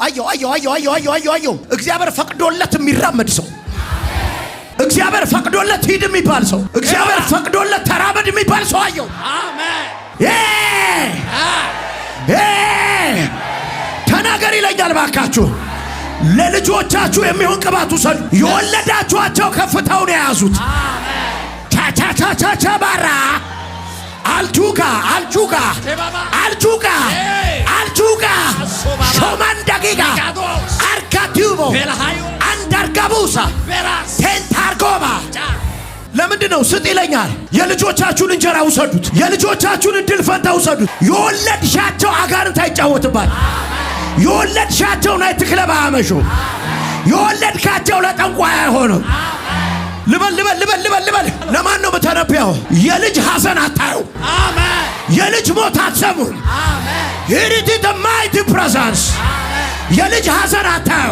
አየው እግዚአብሔር ፈቅዶለት የሚራመድ ሰው እግዚአብሔር ፈቅዶለት ሂድ የሚባል ሰው እግዚአብሔር ፈቅዶለት ተራመድ የሚባል ሰው አየው አሜን ተናገር ይለኛል ባካችሁ ለልጆቻችሁ የሚሆን ቅባት ውሰዱ የወለዳችኋቸው ከፍታውን የያዙት ቻቻቻቻ ባራ አልጁጋ ሾማን ደቂቃ አርካቲዩቦ አንዳርጋቡሳ ቴንታርጎባ ለምንድነው ስጥ ይለኛል የልጆቻችሁን እንጀራ ውሰዱት የልጆቻችሁን እድል ፈንታ ውሰዱት የወለድሻቸው አጋንንት አይጫወትባት የወለድሻቸው ናይ ትክለባ አመሹ የወለድካቸው ለጠንቋይ አይሆንም ልበል ለማን ነው በተነብያው የልጅ ሐዘን አታዩ አሜን የልጅ ሞት አትሰሙም አሜን ሂድ ኢንቱ ዘ ማይቲ ፕሬዘንስ የልጅ ሐዘን አታዩ